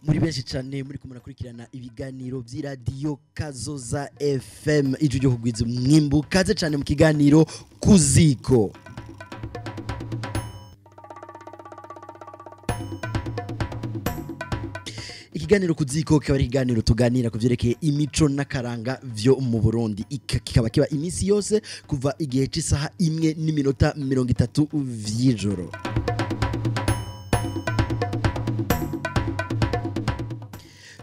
muri benshi cyane muri kumurakurikirana ibiganiro by'iradiyo Kazoza FM ijwi ryo kugwiza umwimbu kaze cyane mu kiganiro KU.ZÍKO. Ikiganiro KU.ZÍKO kaba ari ikiganiro tuganira kuvyerekeye imico n'akaranga vyo mu Burundi, kikaba kiba iminsi yose kuva igihe cy'isaha 1:30 vy'ijoro.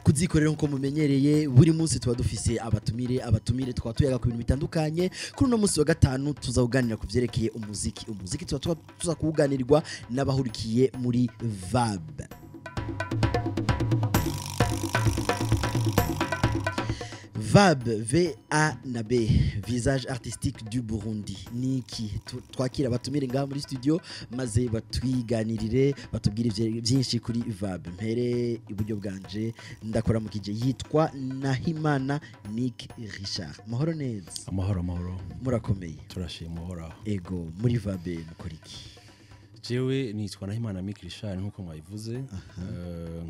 KU.ZÍKO rero nko mumenyereye buri munsi tuba dufise abatumire twatuyaga ku bintu bitandukanye. Kuri no munsi wa gatanu tuzakuganira kuvyerekeye umuziki tuza kuganirwa n'abahurikiye muri VAB. VAB, VAB, Visage Artistique du Burundi. Niki twakira batumire ngaha muri studio maze batwiganirire batubwire byinshi kuri VAB. Mpere iburyo bwanje ndakora mu kije yitwa Nahimana Nick Richard. Mahoro neza. Amahoro. Murakomeye. Turashima muhora. Ego muri VAB mukoriki. Jewe nitwa Nahimana Nick Richard nkuko mwabivuze.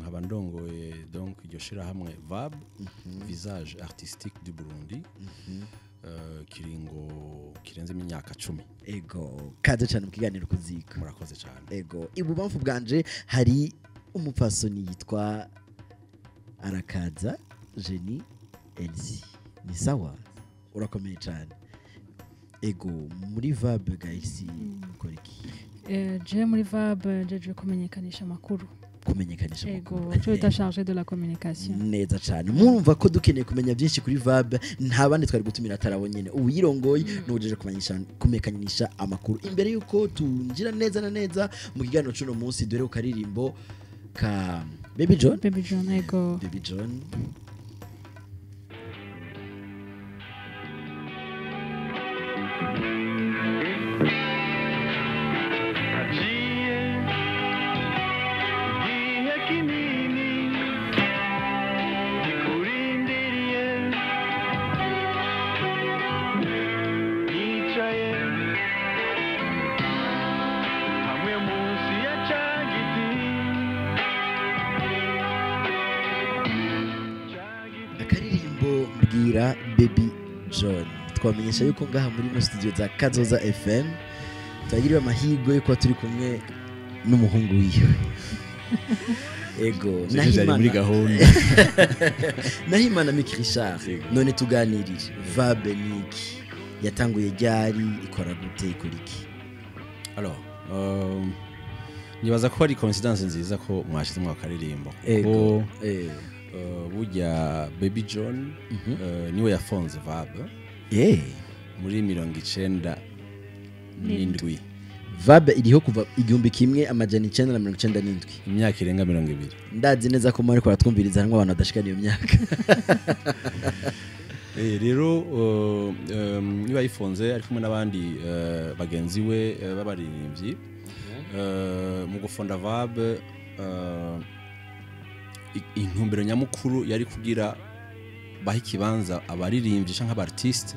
Nkaba ndongoye donc iryo shira hamwe VAB, Visage Artistique du Burundi. Kiringo kirenze imyaka 10. Ego kaze cyane mu kiganiro KU.ZÍKO. Murakoze cyane. Ego ibubamfu bwanje hari umupfasoni yitwa Arakaza Jenny Elsie. Ni sawa urakomeye cyane. Ego muri VAB guys mukoriki. Je muri VAB je kumenyekanisha makuru. Kumenyekanisha makuru. Ego, je suis chargé de la communication. Neza cyane. Murumva ko dukeneye kumenya byinshi kuri VAB, nta bandi twari gutumira atarabo nyene. Uyirongoye n'ujeje kumenyekanisha amakuru. Imbere yuko tunjira neza na neza mu kiganiro cy'uno munsi dore ukaririmbo ka Baby John. Baby John, ego. Baby John. Kugira Baby John. Twamenyesha yuko ngaha muri no studio za Kazoza FM tugiriwe amahigo yuko turi kumwe n'umuhungu wiwe. Ego Nahimana muri gahunda. Nahimana Nick Richard. None tuganirije VAB niki yatanguye ryari ikora gute ikuriki. Alors nibaza ko ari coincidence nziza ko mwashize mu akaririmbo. Ego burya Baby John niwe yafonze VAB muri 1997. VAB iriho kuva 1997 imyaka irenga 20. Ndazi neza ko muri ko ratwumviriza hamwe abantu badashikana iyo myaka. Rero niba yifonze ari kumwe n'abandi bagenzi we babaririmbyi mu gufonda VAB. Intumbero nyamukuru yari kugira baha ikibanza abaririmbyi canke abartiste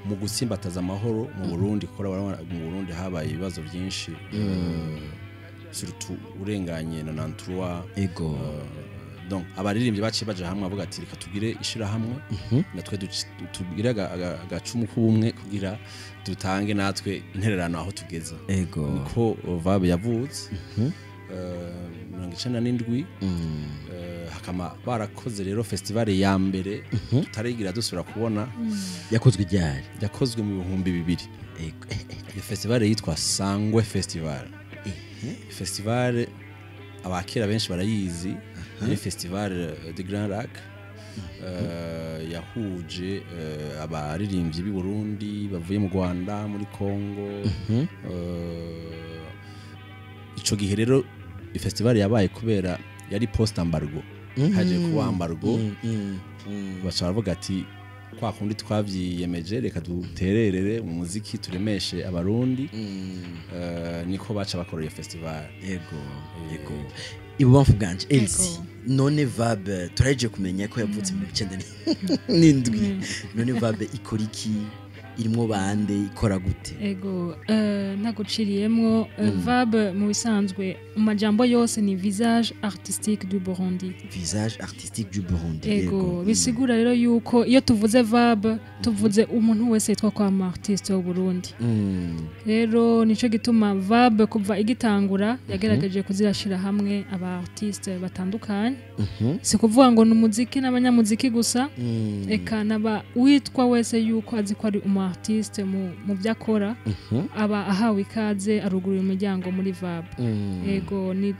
mu gusimbataza amahoro mu Burundi. Kora mu Burundi habaye ibibazo byinshi surtout urenganye na nantrua. Ego donc abaririmbyi baciye baje hamwe avuga ati reka tugire ishira hamwe natwe tugire agacumu kubumwe kugira dutange natwe intererano aho tugeza. Ego niko VAB yavutse 1997. Hakama barakoze rero festival ya mbere tutarigira dusura kubona yakozwe ryari. Yakozwe mu 2000. Iyo festival yitwa Sangwe Festival. Festival abakera benshi barayizi. Ni festival de Grand Lac. Yahuje abaririmbyi b'i Burundi bavuye mu Rwanda muri Congo. Ico gihe rero festival yabaye kubera yari post embargo. Haje kuba embargo. Bashobora kuvuga ati kwa kundi twavyiyemeje reka dutererere mu muziki turemeshe abarundi. Niko baca bakora iyo festival. Yego ibubamfu bwanje Elsie. None VAB turaje kumenya ko yavutse mu 1997. None VAB ikoriki irimo bande ikora gute ego ntaguciriyemwo VAB mu bisanzwe amajambo yose ni Visage Artistique du Burundi. Visage Artistique du Burundi. Ego bisigura rero yuko iyo tuvuze VAB tuvuze umuntu wese yitwa kwa artiste wo Burundi. Rero nico gituma VAB kuva igitangura yagerageje kuzirashira hamwe aba artiste batandukanye. Si kuvuga ngo n'umuziki n'abanyamuziki gusa eka naba witwa wese yuko azi ko ari artiste mu byakora aba ahawe ikaze arugurira imiryango muri VAB. Ego ni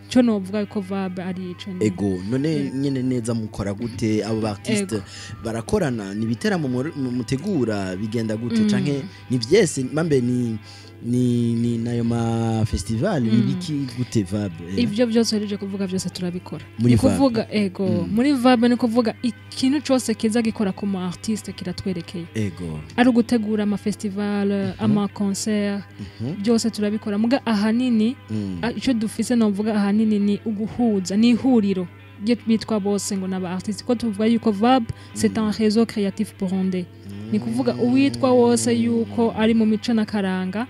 cyo novuga ko VAB ari ico. Ego none nyene neza mukora gute abo artiste barakorana ni biteramo mutegura bigenda gute canke ni vyese mambe ni nayo ma festival nibiki gute VAB ivyo byose hereje kuvuga byose turabikora ni kuvuga ego muri VAB ni kuvuga ikintu cyose kiza gikora ku mu artiste kiratwerekeye ego ari gutegura ama festival ama concert byose turabikora muga ahanini ico dufise no mvuga ahanini ni uguhuza ni ihuriro bitwa bose ngo naba artiste ko tuvuga yuko VAB c'est un réseau créatif burundais ni kuvuga uwitwa wose yuko ari mu mico nakaranga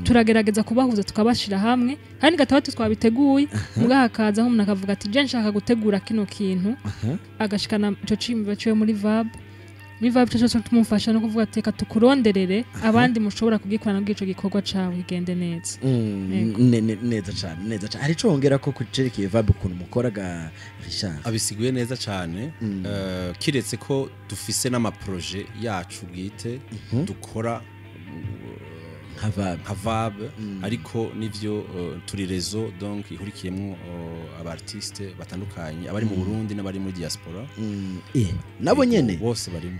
turagerageza kubahuza tukabashira hamwe kandi gatatu twabiteguye muga hakaza aho umuntu akavuga ati je nshaka gutegura kino kintu agashikana ico cimba cyo muri VAB cyo tumufasha no kuvuga ati tukuronderere abandi mushobora kugikorana bw'ico gikorwa cawe igende neza neza cyane ari congera ko kucerekeye VAB kuntu mukoraga Richard abisiguye neza cyane kiretse ko dufise n'ama projet yacu bwite dukora nka VAB ariko nivyo turi rezo donc ihurikiyemo abartiste batandukanye abari mu Burundi n'abari muri diaspora nabo nyene bose barimo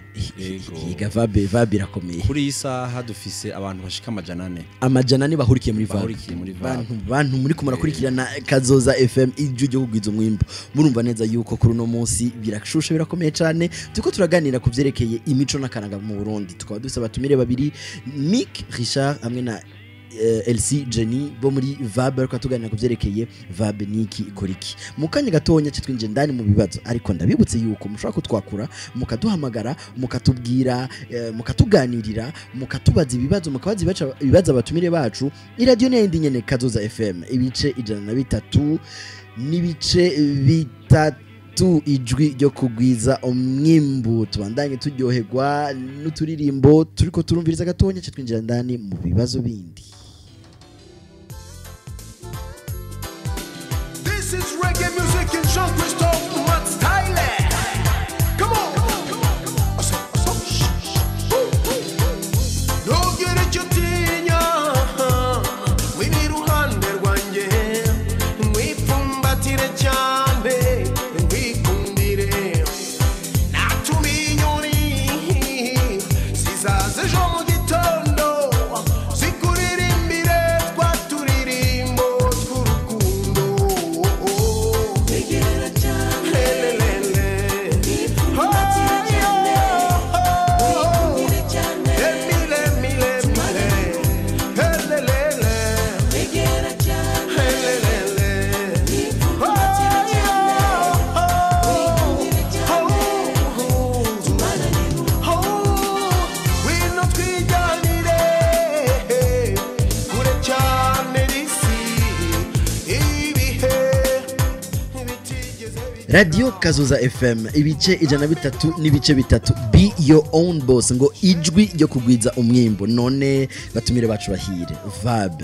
yiga VAB irakomeye kuri isaha dufise abantu bashika amajana bahurikiye muri VAB bantu muri kumurakurikirana Kazoza FM ijyo kugwiza umwimbo murumva neza yuko kuri no munsi birashushe birakomeye cyane tuko turaganira kuvyerekeye imico nakaranga mu Burundi tukaba dusaba batumire babiri Mick Richard hamwe na LC Jenny bo muri VAB ariko tuganira kuvyerekeye VAB niki ikoriki mukanya gatonya cyitwinje ndani mu bibazo ariko ndabibutse yuko mushobora kutwakura mukaduhamagara mukatubwira mukatuganirira mukatubaza ibibazo mukabaza ibibazo abatumire bacu iradio n'indi nyene Kazoza FM ibice 103 n'ibice bitatu ijwi ryo kugwiza umwimbu tubandanye turyoherwa n'uturirimbo turiko turumviriza gatonya cyitwinjira ndani mu bibazo bindi. This is reggae music in Jean-Christophe Mat's Thailand. Come on. Don't get it, you tinya. We need to handle one day. We pumbatire chambe. We kundire. Na to me nyoni. Sizaze jomo gitondo. Sikuririmbire twaturirimbo tw'urukundo. Radio Kazoza FM ibice 103 n'ibice bitatu be your own boss ngo ijwi ryo kugwiza umwimbo none batumire bacu bahire VAB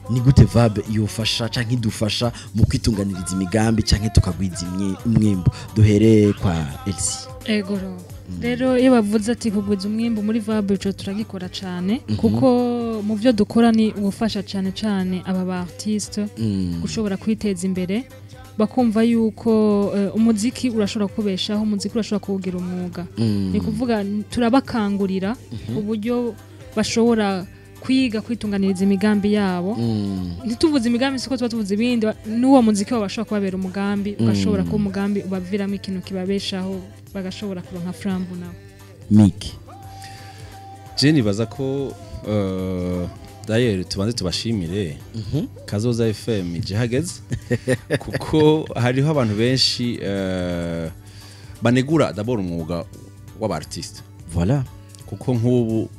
ni gute VAB yofasha canke idufasha mu kwitunganiriza imigambi canke tukagwiza umwimbo duhere kwa Elsie egoro rero iyo bavuze ati kugwiza umwimbo muri VAB ico turagikora cyane kuko mu byo dukora ni ubufasha cyane aba ba artiste gushobora kwiteza imbere bakumva yuko umuziki urashobora kubeshaho umuziki urashobora kugira umwuga ni kuvuga turabakangurira uburyo bashobora kwiga kwitunganiriza imigambi yabo ntituvuze imigambi siko tuba tuvuze ibindi n'uwo muziki wabashobora kubabera umugambi ugashobora kuba umugambi ubaviramo ikintu kibabeshaho bagashobora kuronka frambu nabo Mick Jenny baza ko D'ailleurs tubanze tubashimire Kazoza FM jihageze kuko hariho abantu benshi banegura d'abord umwuga w'abartiste voilà kuko nk'ubu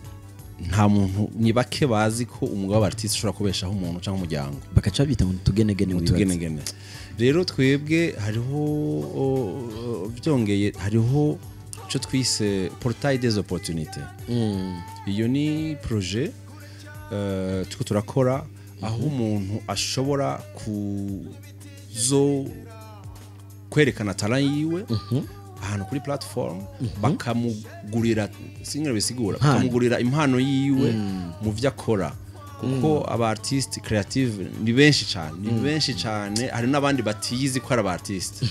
nta muntu ni bake bazi ko umwuga w'abartiste ushobora kubeshaho umuntu cyangwa umuryango bakaca bita ngo tugenegene tugenegene rero twebwe hariho byongeye hariho cyo twise portail des opportunités iyo ni projet tuko turakora aho umuntu ashobora kuzo kwerekana talent yiwe ahantu kuri platform bakamugurira singere bisigura bakamugurira impano yiwe mu vyo akora kuko aba artiste creative ni benshi cyane hari nabandi batiyizi ko ari aba artiste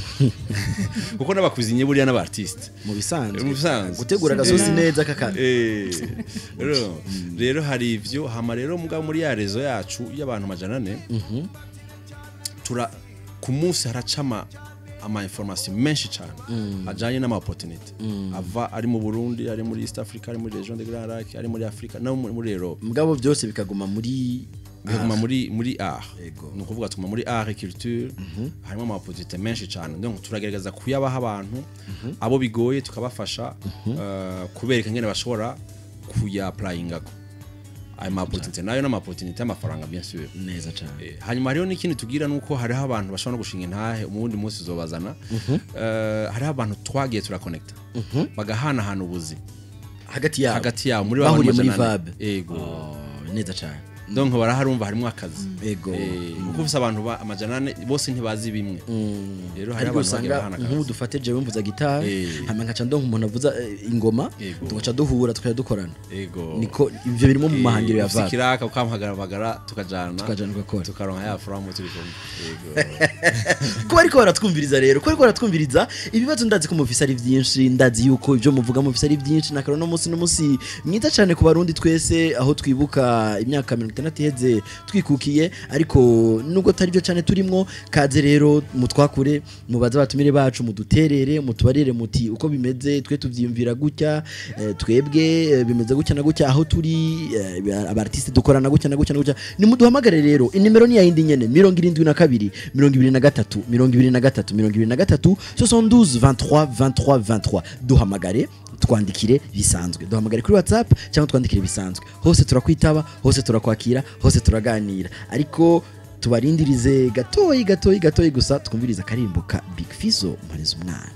kuko nabakuzinye buriya n'aba artiste mu bisanzwe gutegura gasosi neza kaka rero hari ivyo hama rero mugabo muri ya rezo yacu y'abantu 400 tura ku munsi haracama ama information menshi cyane ajanye n'ama opportunity ava ari mu Burundi ari muri East Africa ari muri region de Grand Lac ari muri Africa no muri Europe mugabo byose bikaguma muri art no kuvuga tuma muri art et culture harimo ama opportunity menshi cyane donc turagerageza kuyabaha abantu abo bigoye tukabafasha kubereka ngene bashobora kuya applyinga ama opportunity nayo n'ama opportunity y'amafaranga bien sûr neza cyane hanyuma hariho n'ikindi tugira nuko hariho abantu bashobora gushinga intahe umundi munsi zobazana hariho abantu twagiye turaconnecta bagahana hano ubuzi hagati yabo muri bahuriye muri VAB neza cyane donc baraharumva harimo akazi kuko ufise abantu amajana bose ntibazi bimwe rero hari usanga nk'ubu dufate jewe mvuza gitari hama nkaca ndo umuntu avuza ingoma tugaca duhura tukajya dukorana niko ivyo birimo mu mahangiro ya VAB kiraka ukamuhagarara tukajana gukora tukaronka ya from turi ko ariko baratwumviriza rero ko ariko baratwumviriza ibibazo ndazi ko mufise ari byinshi ndazi yuko ivyo muvuga mufise ari byinshi nakaro no munsi mwiza cyane ku barundi twese aho twibuka imyaka 60 heze twikukiye ariko nubwo tari byo cyane turimwo kaze rero mutwakure mubaza batumire bacu muduterere mutubarire muti uko bimeze twe tuvyiyumvira gutya twebwe bimeze gutya na gutya aho turi abartiste dukorana gutya na gutya ni muduhamagare rero inimero ni yindi nyene 72 23 72 23 duhamagare twandikire bisanzwe duhamagare kuri WhatsApp cyangwa twandikire bisanzwe hose turakwitaba hose turakwakira hose turaganira ariko tubarindirize gatoyi gusa twumviriza karimbo ka Big Fizzo mpareza umwana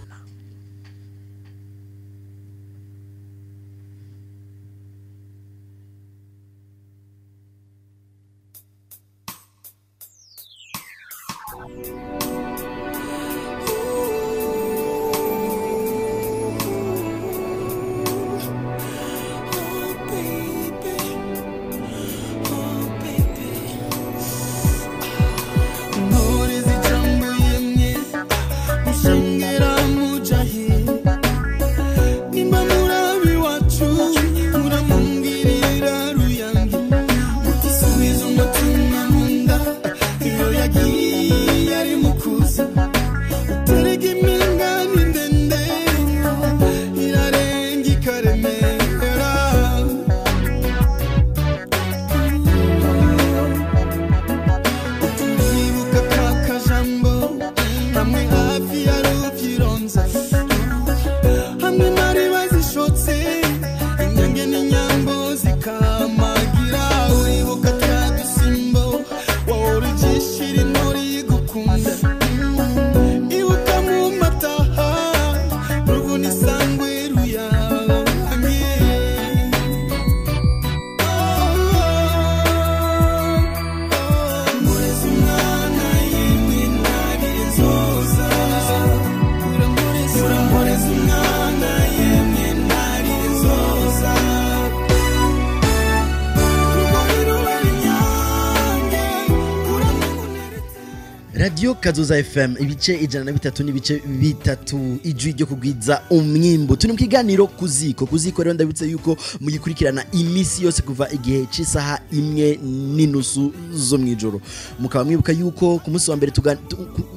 Radio Kazoza FM ibice 103 n'ibice 3 ijwi ryo kugwiza umwimbo turi mu kiganiro kuziko rero ndabitse yuko mugikurikirana imisi yose kuva igihe cy'isaha 1:30 zo mwijoro mukaba mwibuka yuko ku munsi wa mbere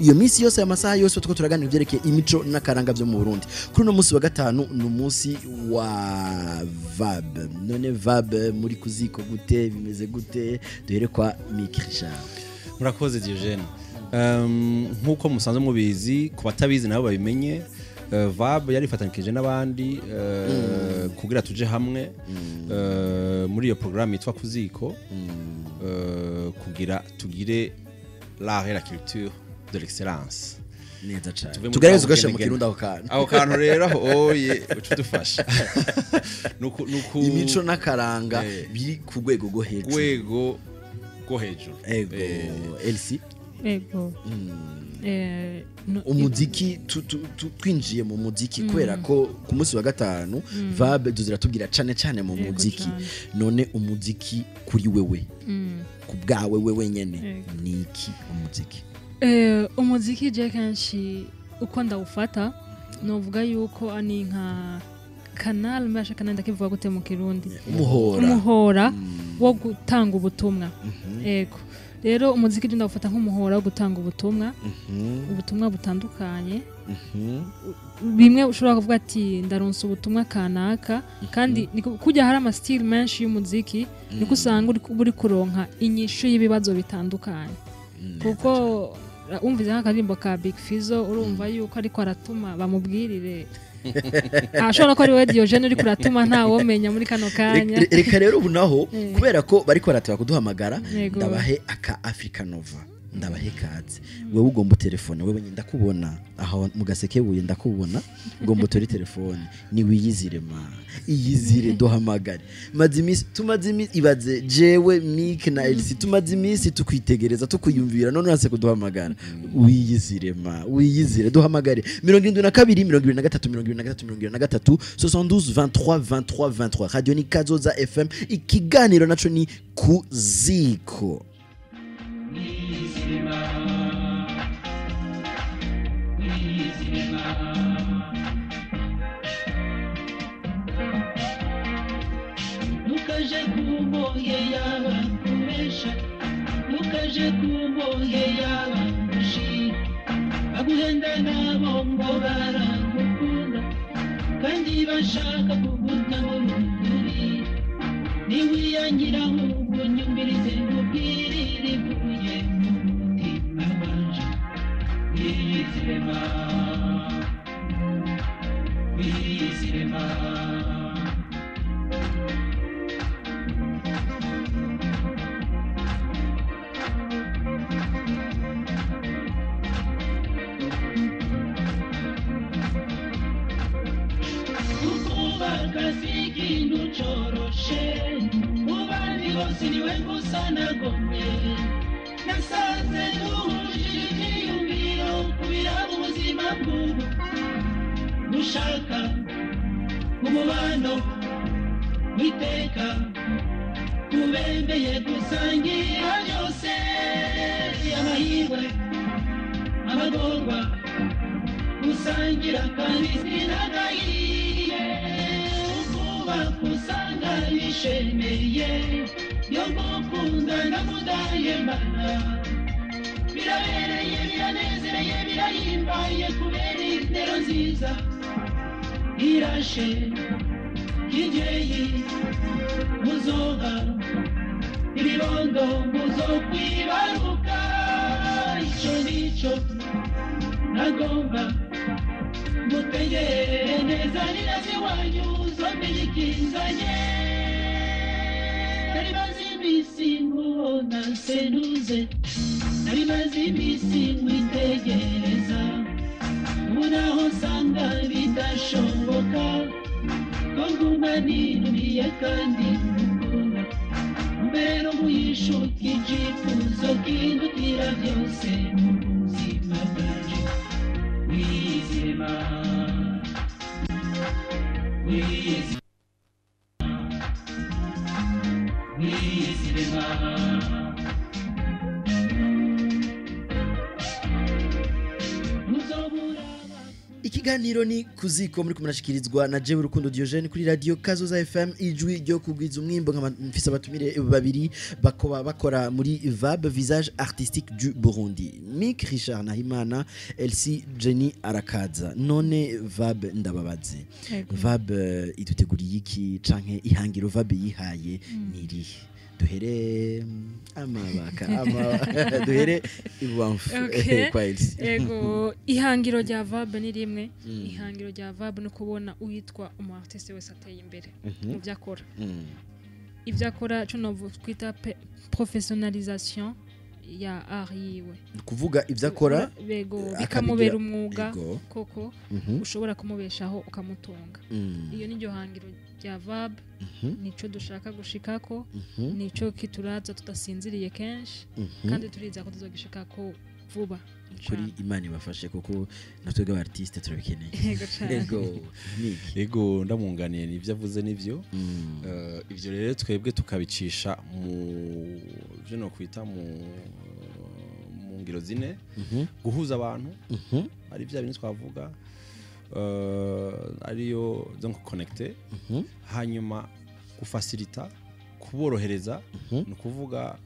iyo misi yose amasaha yose tuko turaganira byerekeye imico n'akaranga byo mu Burundi kuri no munsi wa gatanu no munsi wa VAB none VAB muri kuziko gute bimeze gute duhere kwa Mikrisha murakoze Diogene nkuko musanzwe mubizi ku batabizi nabo babimenye VAB yari ifatanyije n'abandi kugira tuje hamwe muri iyo programme yitwa KU.ZΗKO kugira tugire l'art et la culture de l'excellence neza cyane tugerageze ugasha mu kirundi aho kantu rero oye ucu dufasha nuko imico n'akaranga biri ku rwego go hejuru ego LC ego umuziki twinjiye mu muziki kubera ko ku munsi wa gatanu VAB duziratubwira cyane mu muziki none umuziki kuri wewe ku bwawe wewe nyene niki umuziki umuziki je kanshi uko ndawufata novuga yuko ani nka canal mbasha kananda kivuga gute mu kirundi umuhora wo gutanga ubutumwa ego rero umuziki je ndawufata nk'umuhora wo gutanga ubutumwa butandukanye bimwe ushobora kuvuga ati ndaronsa ubutumwa kanaka kandi kujya hari ama style menshi y'umuziki niko usanga uri kuronka inyishu y'ibibazo bitandukanye kuko umvize nk'akarimbo ka Big Fizzo urumva yuko ariko aratuma bamubwirire ashobora ko ari we Diogene uri kuratuma nta womenya muri kano kanya reka rero ubu naho kubera ko bariko barateba kuduhamagara ndabahe aka Africanova ndabahe kaze wewe ugomba telefone wewe ndakubona aho mu gasekebuye ndakubona ugomba tori telefone ni wiyizire iyizire duhamagare tumaze ibaze jewe Nick na LC tumaze imisi tukwitegereza tukuyumvira none urase kuduhamagara wiyizire duhamagare 72 72 radio ni Kazoza FM ikiganiro naco ni KU.ZΗKO Nukaje kumoye yaba kumesha Nukaje kumoye yaba kushi Aguhenda nabo ngo baragukunda kandi bashaka kuguta mu ruturi Niwiyangira nk'ubunyumbirize mubwirire buye mu mutima wanje Wizirema Kasiki nduchoroshe Mubandi hose niwe gusa nagomye Nasanze nuhujije ibyiyumviro kubira mu buzima bw'ubu Gushaka umubano witeka Kubembeye gusangira byose Amahirwe amagorwa Gusangira kandi sinagahiye Kusanga bishemeye yo gukunda namudaye mana birabereye biranezereye birahimbaye kubera intero nziza irashe kijeyi muzoga ibibondo muzokwibaruka ico nico nagomba mutegere neza ninazi wanyu zombirikizanye nari mazi imisi nkubona senuze nari mazi imisi mwitegereza ubu naho nsanga bidashoboka ko nguma nirumiye kandi ngukunda mbere no muyishuka icyifuzo kindutira byose mu buzima bwanje Wizirema Ikiganiro ni KU.ZΗKO muri kumunashikirizwa na jewe Rukundo Diogene kuri radio Kazoza FM ijwi ryo kugwiza umwimbo nk'amfisa batumire babiri bakora muri VAB Visage Artistique du Burundi Mick Richard Nahimana LC Jenny Arakaza none VAB ndababaze VAB iduteguriye iki canke ihangiro VAB yihaye niri duhere amabaka duhere ibamfu Okay. kwa Elsie. ego ihangiro rya VAB ni rimwe ihangiro rya VAB no kubona uyitwa umu artiste wese ateye imbere mu byakora ibyo akora cyo no twita professionnalisation ya art yiwe kuvuga ibyo akora bego bikamubera umwuga Ego. koko ushobora kumubeshaho ukamutunga iyo ni ryo hangiro rya VAB nico dushaka gushikako nico kituraza tudasinziriye kenshi kandi turiza ko tuzogishikako vuba kuri Imana ibafashe kuko natwebwe abartiste turabikeneye Ego cane. ego niki ego ndamunganiye nivyo avuze nivyo ivyo rero twebwe tukabicisha mu byo no kwita mu ngiro zine guhuza abantu ari bya bintu twavuga ariyo donc connecter hanyuma gufacilita kuborohereza no kuvuga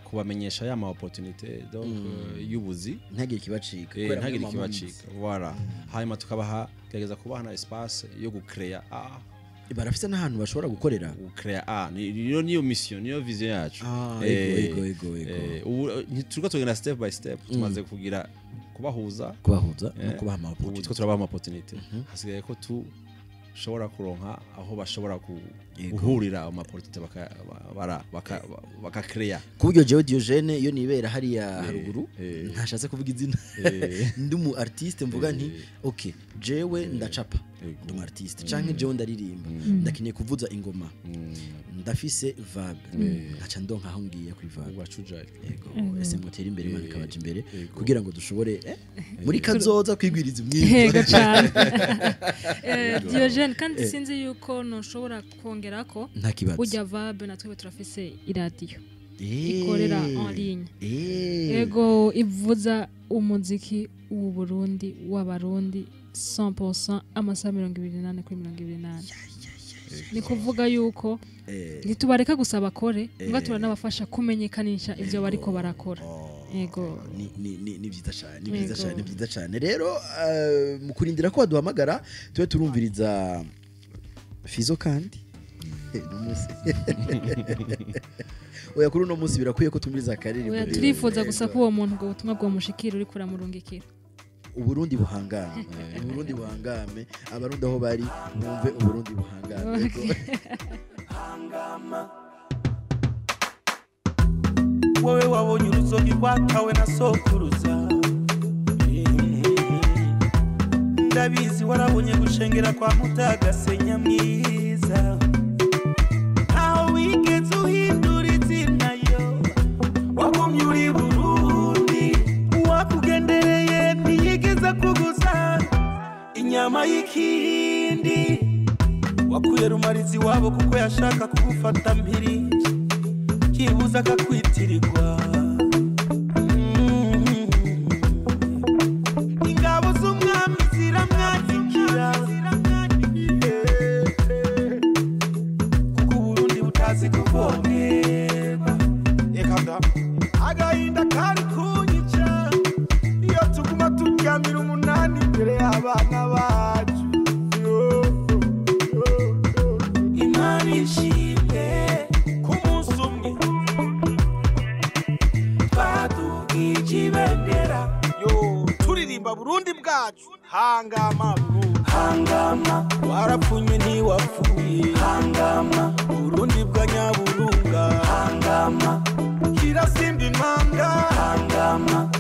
kubamenyesha ya ma opportunité donc y'ubuzi ntagire kibacika ntagire kibacika voilà hanyuma tukabaha gerageza kubaha na espace yo gucrea barafite n'ahantu bashobora gukorera gucrea niyo mission niyo vision yacu ego turiko tugenda step by step tumaze kugira kubahuza no kubaha ama ubu two turabaha ama opportunité hasigaye ko tu shobora kuronka aho bashobora guhurira ama opportunité baka create kubyo jewe Diogene iyo nibera hari ya haruguru ntashatse kuvuga izina ndi mu artiste mvuga nti okay jewe ndacapa ndi mu artiste canke jewe ndaririmba ndakeneye kuvuza ingoma ndafise VAB aca ndonka aho ngiye kuri VAB wacujaye ego ese mutera imbere Imana ikabaje imbere kugira ngo dushobore muri kazoza kwigwiriza Ego umwiza cyane Diogene kandi sinzi yuko noshobora kongerako nta kibazo ujya VAB natwe turafise iradiyo ikorera en ligne ego ivuza umuziki w'u Burundi w'abarundi 100% amasaha 28 kuri 28 ni kuvuga yuko ntitubareka gusa bakore ngo turanabafasha kumenyekanisha ivyo bariko barakora ego ni byiza cyane rero mu kurindira ko baduhamagara tube turumviriza Fizo kandi oya kuri uno munsi birakwiye ko tumiriza akaririmbo oya turifuza gusa ko uwo muntu ubwo butumwa bwo mushikira uri kuramurungikira Uburundi buhangame Uburundi buhangame abarundi aho bari bumve Uburundi buhangame wowe wabonye uruzogi rwatawe na sokuruza ndabizi warabonye gushengera kwa Mutagasenya mwiza aho wigeze uhindura izina yo wagumye uri Burundi wakugendereye ntiyigeze kuguza inyama y'ikindi wakuye rumarizi wabo kuko yashaka kugufata mpiri kibuza akakwitirirwa ingabo z'umwami ziramwakira kuko Burundi butazi kuvomerwa agahinda kari kunyica iyo tuguma turyamira umunani imbere y'abana bacu Imana ishimwe ku munsi umwe twatugijibendera turirimba Burundi bwacu hangama Burundi hangama warapfunye ntiwapfuye hangama Burundi bwa Nyaburunga hangama kirasimba impanga hangama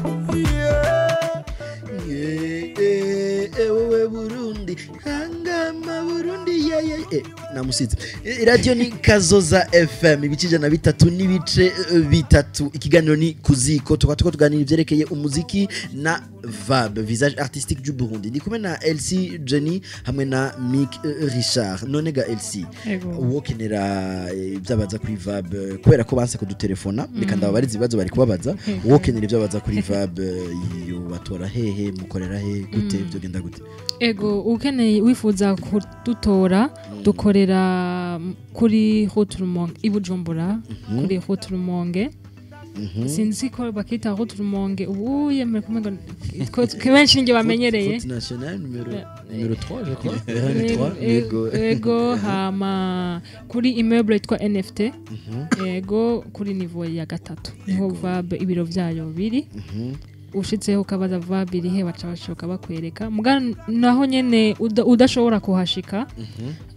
ewe Burundi hangama Burundi namusize radio ni Kazoza FM ibicije na bitatu n'ibice bitatu ikiganiro ni KU.ZÍKO tukatuko tuganira ivyerekeye umuziki na VAB Visage Artistique du Burundi ndi kumwe na Elsie Jenny hamwe na Mick Richard none ga Elsie wokenera ibyabaza kuri VAB kubera ko banse kudutelefona reka ndabariza ibibazo bari kubabaza wokenera ibyabaza kuri VAB iyo batora hehe mukorera he gute byo genda gute ego ukeneye wifuza kudutora dukorera kuri Route Rumonge ibujumbura kuri Route Rumonge sinzi ko bakita route rumonge ubu yemere kumenga kenshi nge bamenyereye Route nationale numéro 3 je crois. Yego. ego hama kuri immeuble yitwa NFT ego kuri niveau ya gatatu niho VAB ibiro vyayo biri ushitseho kabaza VAB irihe bacabashoka bakwereka muga naho nyene udashobora kuhashika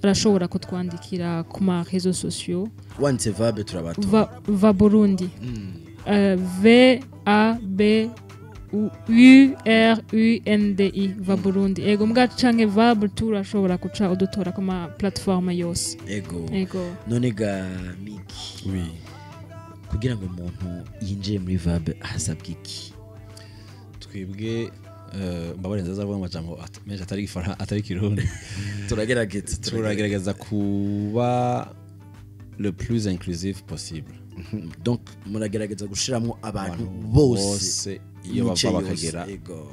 urashobora kutwandikira ku ma réseaux sociaux Wanditse VAB turabato. va Burundi VAB URUNDI va Burundi ego mbwa canke VAB turashobora kuca udutora ku ma plateforme yose Ego. ego None ga Miki. Oui. Kugira ngo umuntu yinjiye muri VAB hasabwa iki? Twebwe mbabare nzaza avuga amajambo menshi atari kirundi. Turagerageza kuba le plus inclusif possible. Donc muragerageza gushiramo abantu bose iyo imice bava yose. bakagera Ego.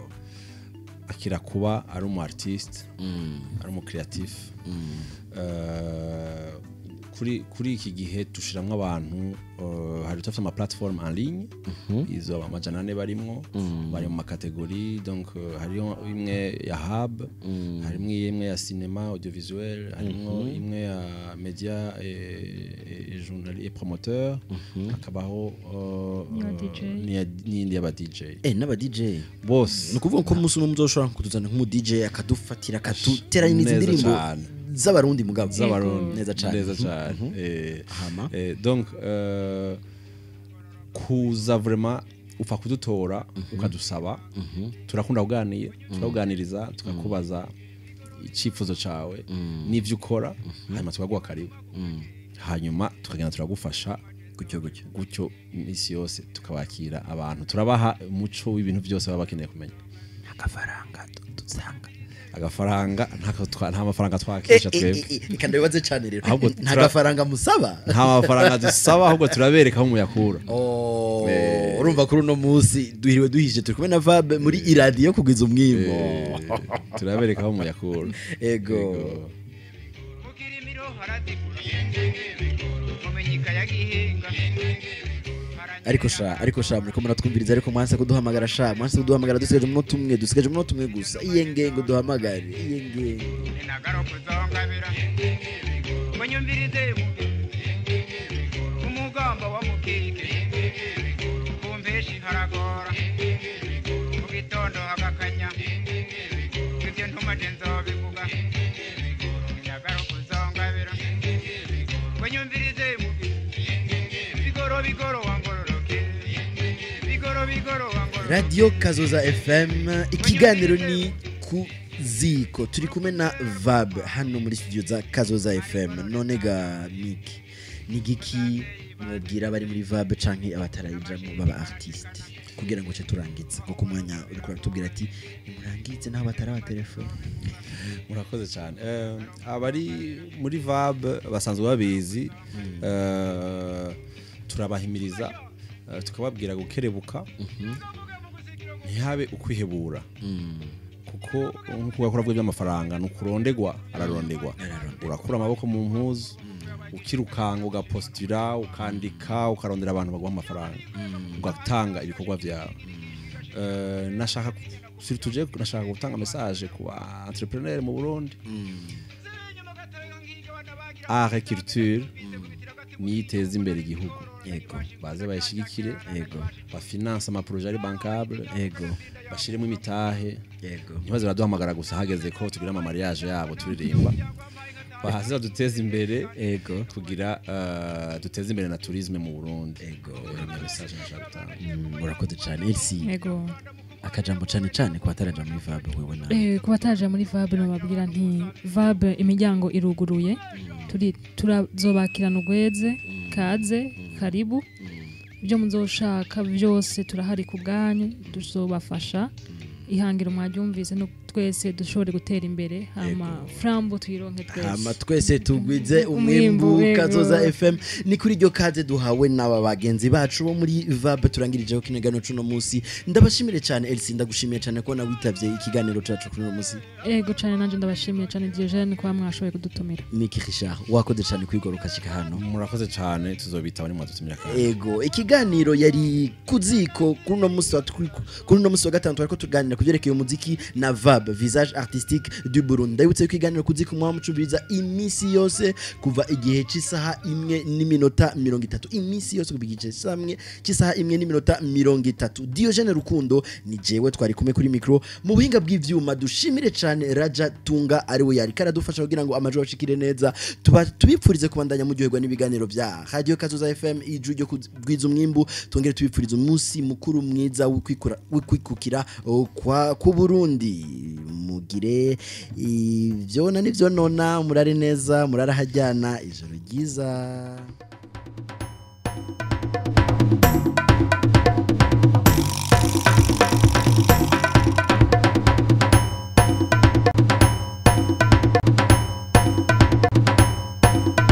akira kuba ari umu artiste ari umu creatif kuri iki gihe tushiramwe abantu hari tutafite ama platform en ligne izo amajana 4 barimwo bari mu makategori donc hariyo imwe ya hub harimo imwe ya cinema audiovisuel harimo imwe ya media et journal et promoteur akabaho ni y'aba DJ N'aba DJ bose nukuvuga ko umunsi umwe muzoshobora kutuzana nk'umu DJ akadufatira akatuteranya n'indirimbo z'abarundi mugabo z'abarundi neza cyane hama donc kuza vraiment upfa kudutora ukadusaba turakunda turakuganiriza tukakubaza icifuzo cawe n'ivyo ukora hanyuma tukaguha karibu hanyuma tukagenda turagufasha gutyo imisi yose tukabakira abantu turabaha umuco w'ibintu byose baba bakeneye kumenya agafaranga dusanga agafaranga nta mafaranga twakisha twebwe ikanda bibaze cyane rero Ahubwo nta gafaranga musaba nta mafaranga dusaba ahubwo turabereka aho muyakura urumva kuri uno munsi duhiriwe duhije turi kumwe na VAB muri iradiyo kugwiza umwimo turabereka aho muyakura ego ariko sha muriko muratwumviriza ariko mwanse kuduhamagara dusigaje umunota umwe gusa iye ngengo duhamagare iye ngengo umugamba wa mukike kumbeshi haragora mu gitondo hagakanya ibyo ntumaje nzobivuga nyagaro kuzongabira banyumvirize bigoro wangororoke bigoro wangororoke Radio Kazoza FM ikiganiro ni KU.ZΗKO turi kumwe na VAB hano muri studio za Kazoza FM none ga Miki nigiki mubwira bari muri VAB canke abatarayijamo baba artiste kugira ngo cyo turangize kuko umwanya uri kuratubwira ati nimurangize naho batara telefone murakoze cyane abari muri VAB basanzwe babizi turabahimiriza tukababwira gukerebuka ntihabe ukwihebura kuko nkuko gakora by'amafaranga nukurondegwa ararondegwa urakura amaboko mu mpuzu ukirukanga ugapostira ukandika ukarondera abantu baguha amafaranga ugatanga ibikorwa byawe nashaka gutanga message ku entrepreneur mu Burundi art culture niteza imbere igihugu yego baze bayishigikire yego bafinance ama projet ari bankable yego bashiremo imitahe yego ntibaze baraduhamagara gusa hageze ko tugira ama mariage yabo turirimba bahasiza duteza imbere yego kugira duteza imbere na tourisme mu Burundi yego message nashaka gutanga murakoze cyane merci ego akajambo cyane kwataraja muri VAB wewe na kubataraja muri VAB nababwira nti VAB imiryango iruguruye turazobakirana ugweze kaze karibu ibyo muzoshaka byose turahari ku bwanyu tuzobafasha ihangira umwabyumvise no twese dushobore gutera imbere hama frambo tuyironke twese hama twese tugwize umwimbu kazoza FM ni kuri ryo kaze duhawe n'aba bagenzi bacu bo muri VAB turangirijeho kinegano cuno musi ndabashimire cyane Elsie ndagushimiye cyane ko nawitavye ikiganiro cacu kuno musi ego cyane nanje ndabashimiye cyane Diogene kwa mwashoboye kudutumira Niki Richard wakoze cyane kwigoroka shika hano murakoze cyane tuzobitaba ni mwadutumira kandi ego ikiganiro yari kuziko kuno musi wa gatanu twariko tuganira kuvyerekeye umuziki na VAB Visage Artistique du Burundi ndabutse ikiganiro kuziko mwamucubiriza imisi yose kuva igihe cy'isaha 1:30 imisi yose kuva igihe cy'isaha 1:30 Diogene Rukundo ni jewe twari kumwe kuri micro mu buhinga bw'ivyuma dushimire cyane Raja Tunga ari we yari karadufasha kugira ngo amajwi ashikire neza tubipfurize kubandanya mu gihugu n'ibiganiro bya Radio Kazoza FM iju ryo kugwiza umwimbu tongere tubipfurize umunsi mukuru mwiza w'ikwikukira kwa ku Burundi mugire ivyona nivyo nona murare neza murara hajyana ijoro ryiza